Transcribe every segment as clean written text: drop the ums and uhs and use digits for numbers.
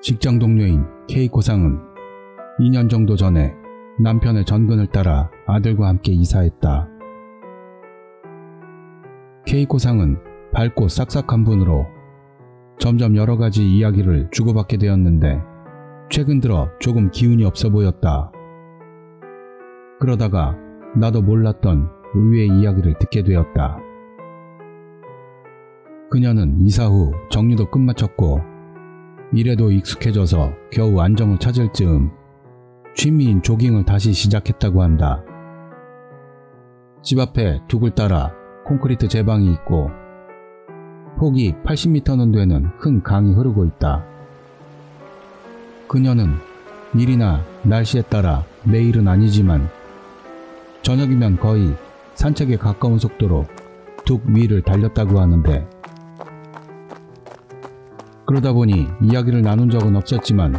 직장 동료인 K코상은 2년 정도 전에 남편의 전근을 따라 아들과 함께 이사했다. K코상은 밝고 싹싹한 분으로 점점 여러가지 이야기를 주고받게 되었는데 최근 들어 조금 기운이 없어 보였다. 그러다가 나도 몰랐던 의외의 이야기를 듣게 되었다. 그녀는 이사 후 정리도 끝마쳤고 일에도 익숙해져서 겨우 안정을 찾을 즈음 취미인 조깅을 다시 시작했다고 한다. 집 앞에 둑을 따라 콘크리트 제방이 있고 폭이 80m는 되는 큰 강이 흐르고 있다. 그녀는 일이나 날씨에 따라 매일은 아니지만 저녁이면 거의 산책에 가까운 속도로 둑 위를 달렸다고 하는데 그러다 보니 이야기를 나눈 적은 없었지만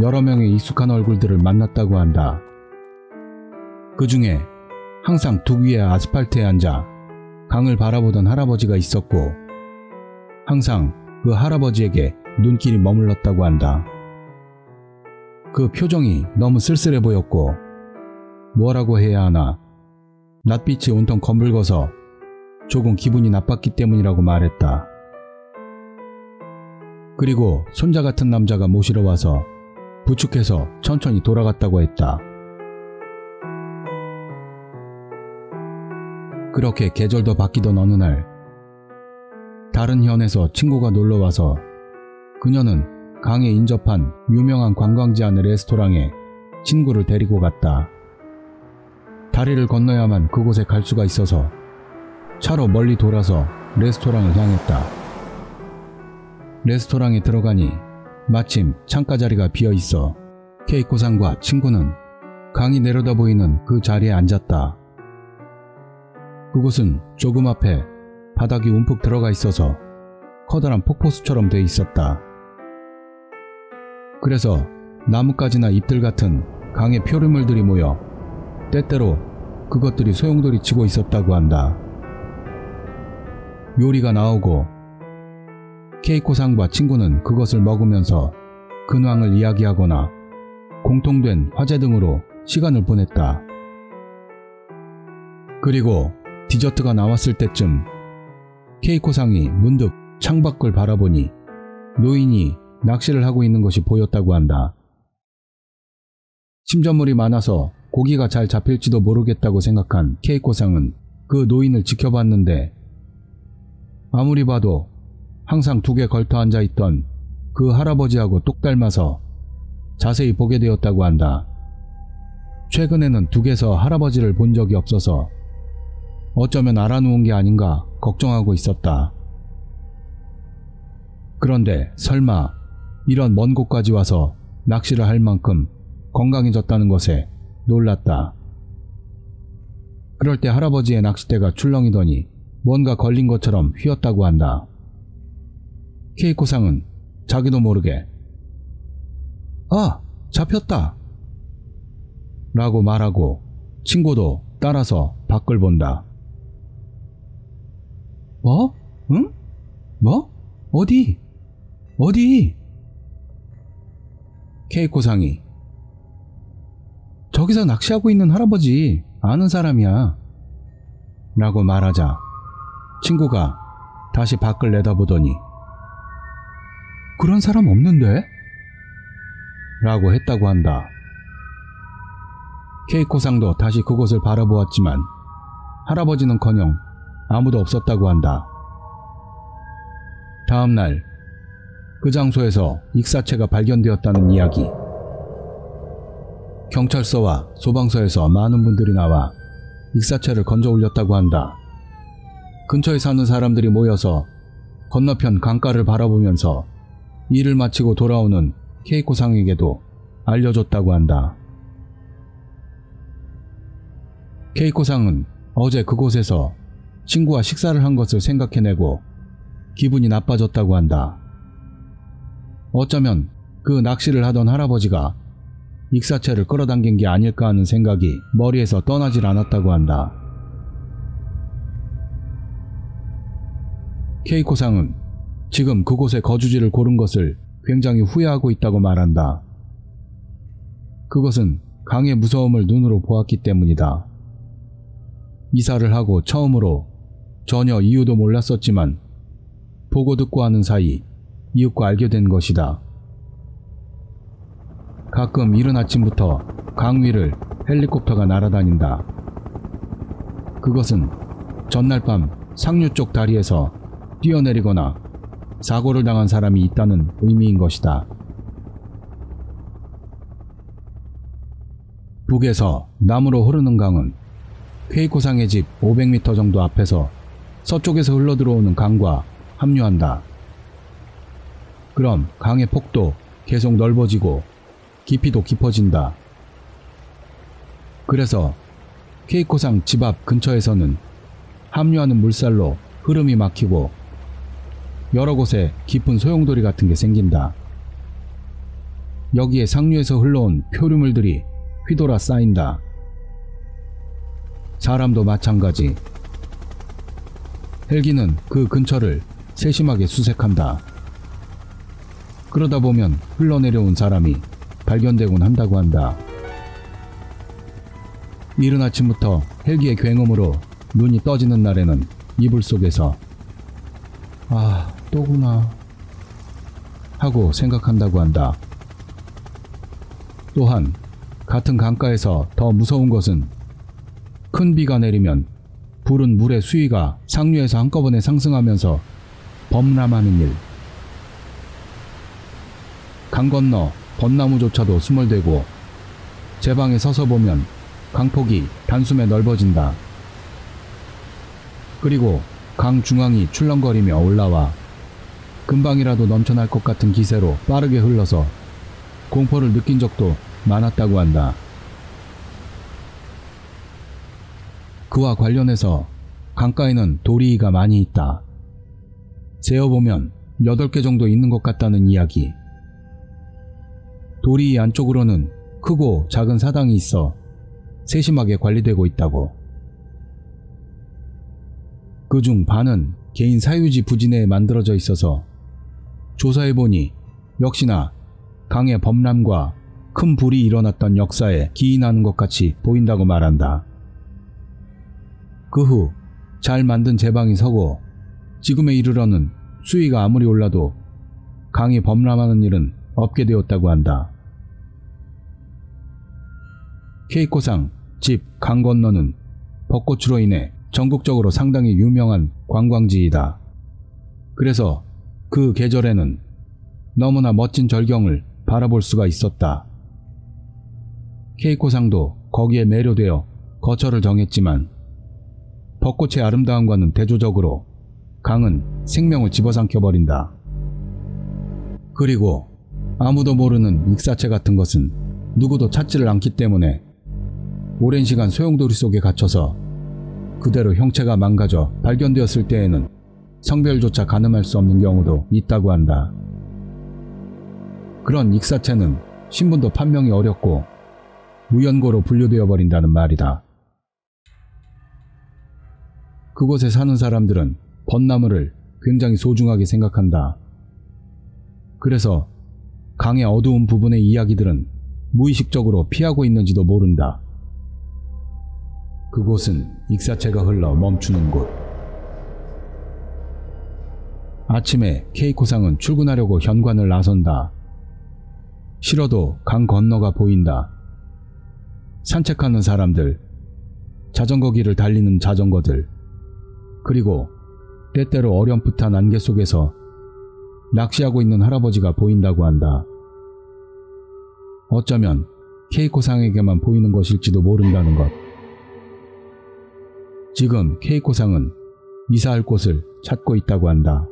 여러 명의 익숙한 얼굴들을 만났다고 한다. 그 중에 항상 둑 위의 아스팔트에 앉아 강을 바라보던 할아버지가 있었고 항상 그 할아버지에게 눈길이 머물렀다고 한다. 그 표정이 너무 쓸쓸해 보였고 뭐라고 해야 하나 낯빛이 온통 검붉어서 조금 기분이 나빴기 때문이라고 말했다. 그리고 손자 같은 남자가 모시러 와서 부축해서 천천히 돌아갔다고 했다. 그렇게 계절도 바뀌던 어느 날 다른 현에서 친구가 놀러와서 그녀는 강에 인접한 유명한 관광지 안의 레스토랑에 친구를 데리고 갔다. 다리를 건너야만 그곳에 갈 수가 있어서 차로 멀리 돌아서 레스토랑을 향했다. 레스토랑에 들어가니 마침 창가 자리가 비어있어 K코상과 친구는 강이 내려다 보이는 그 자리에 앉았다. 그곳은 조금 앞에 바닥이 움푹 들어가 있어서 커다란 폭포수처럼 돼 있었다. 그래서 나뭇가지나 잎들 같은 강의 표류물들이 모여 때때로 그것들이 소용돌이 치고 있었다고 한다. 요리가 나오고 K코상과 친구는 그것을 먹으면서 근황을 이야기하거나 공통된 화제 등으로 시간을 보냈다. 그리고 디저트가 나왔을 때쯤 K코상이 문득 창밖을 바라보니 노인이 낚시를 하고 있는 것이 보였다고 한다. 침전물이 많아서 고기가 잘 잡힐지도 모르겠다고 생각한 K코상은 그 노인을 지켜봤는데 아무리 봐도 항상 둑에 걸터 앉아있던 그 할아버지하고 똑 닮아서 자세히 보게 되었다고 한다. 최근에는 둑에서 할아버지를 본 적이 없어서 어쩌면 알아놓은 게 아닌가 걱정하고 있었다. 그런데 설마 이런 먼 곳까지 와서 낚시를 할 만큼 건강해졌다는 것에 놀랐다. 그럴 때 할아버지의 낚싯대가 출렁이더니 뭔가 걸린 것처럼 휘었다고 한다. K코상은 자기도 모르게 "아, 잡혔다" 라고 말하고 친구도 따라서 밖을 본다. "뭐? 응? 뭐? 어디? 어디?" K코상이 "저기서 낚시하고 있는 할아버지 아는 사람이야" 라고 말하자 친구가 다시 밖을 내다보더니 "그런 사람 없는데?" 라고 했다고 한다. K코상도 다시 그곳을 바라보았지만 할아버지는커녕 아무도 없었다고 한다. 다음날 그 장소에서 익사체가 발견되었다는 이야기. 경찰서와 소방서에서 많은 분들이 나와 익사체를 건져 올렸다고 한다. 근처에 사는 사람들이 모여서 건너편 강가를 바라보면서 일을 마치고 돌아오는 K코상에게도 알려줬다고 한다. K코상은 어제 그곳에서 친구와 식사를 한 것을 생각해내고 기분이 나빠졌다고 한다. 어쩌면 그 낚시를 하던 할아버지가 익사체를 끌어당긴 게 아닐까 하는 생각이 머리에서 떠나질 않았다고 한다. K코상은 지금 그곳에 거주지를 고른 것을 굉장히 후회하고 있다고 말한다. 그것은 강의 무서움을 눈으로 보았기 때문이다. 이사를 하고 처음으로 전혀 이유도 몰랐었지만 보고 듣고 하는 사이 이윽고 알게 된 것이다. 가끔 이른 아침부터 강 위를 헬리콥터가 날아다닌다. 그것은 전날 밤 상류 쪽 다리에서 뛰어내리거나 사고를 당한 사람이 있다는 의미인 것이다. 북에서 남으로 흐르는 강은 케이코상의 집 500m 정도 앞에서 서쪽에서 흘러들어오는 강과 합류한다. 그럼 강의 폭도 계속 넓어지고 깊이도 깊어진다. 그래서 케이코상 집 앞 근처에서는 합류하는 물살로 흐름이 막히고 여러 곳에 깊은 소용돌이 같은 게 생긴다. 여기에 상류에서 흘러온 표류물들이 휘돌아 쌓인다. 사람도 마찬가지. 헬기는 그 근처를 세심하게 수색한다. 그러다 보면 흘러내려온 사람이 발견되곤 한다고 한다. 이른 아침부터 헬기의 굉음으로 눈이 떠지는 날에는 이불 속에서 아, 또구나 하고 생각한다고 한다. 또한 같은 강가에서 더 무서운 것은 큰 비가 내리면 부른 물의 수위가 상류에서 한꺼번에 상승하면서 범람하는 일. 강 건너 벚나무조차도 수몰되고 제 방에 서서 보면 강폭이 단숨에 넓어진다. 그리고 강 중앙이 출렁거리며 올라와 금방이라도 넘쳐날 것 같은 기세로 빠르게 흘러서 공포를 느낀 적도 많았다고 한다. 그와 관련해서 강가에는 도리이가 많이 있다. 재어보면 8개 정도 있는 것 같다는 이야기. 도리이 안쪽으로는 크고 작은 사당이 있어 세심하게 관리되고 있다고. 그중 반은 개인 사유지 부지 내에 만들어져 있어서 조사해보니 역시나 강의 범람과 큰 불이 일어났던 역사에 기인하는 것 같이 보인다고 말한다. 그 후 잘 만든 제방이 서고 지금에 이르러는 수위가 아무리 올라도 강이 범람하는 일은 없게 되었다고 한다. 케이코상 집 강 건너는 벚꽃으로 인해 전국적으로 상당히 유명한 관광지이다. 그래서 그 계절에는 너무나 멋진 절경을 바라볼 수가 있었다. 케이코상도 거기에 매료되어 거처를 정했지만 벚꽃의 아름다움과는 대조적으로 강은 생명을 집어삼켜버린다. 그리고 아무도 모르는 익사체 같은 것은 누구도 찾지를 않기 때문에 오랜 시간 소용돌이 속에 갇혀서 그대로 형체가 망가져 발견되었을 때에는 성별조차 가늠할 수 없는 경우도 있다고 한다. 그런 익사체는 신분도 판명이 어렵고 무연고로 분류되어 버린다는 말이다. 그곳에 사는 사람들은 벚나무를 굉장히 소중하게 생각한다. 그래서 강의 어두운 부분의 이야기들은 무의식적으로 피하고 있는지도 모른다. 그곳은 익사체가 흘러 멈추는 곳. 아침에 케이코상은 출근하려고 현관을 나선다. 싫어도 강 건너가 보인다. 산책하는 사람들, 자전거 길을 달리는 자전거들, 그리고 때때로 어렴풋한 안개 속에서 낚시하고 있는 할아버지가 보인다고 한다. 어쩌면 케이코상에게만 보이는 것일지도 모른다는 것. 지금 케이코상은 이사할 곳을 찾고 있다고 한다.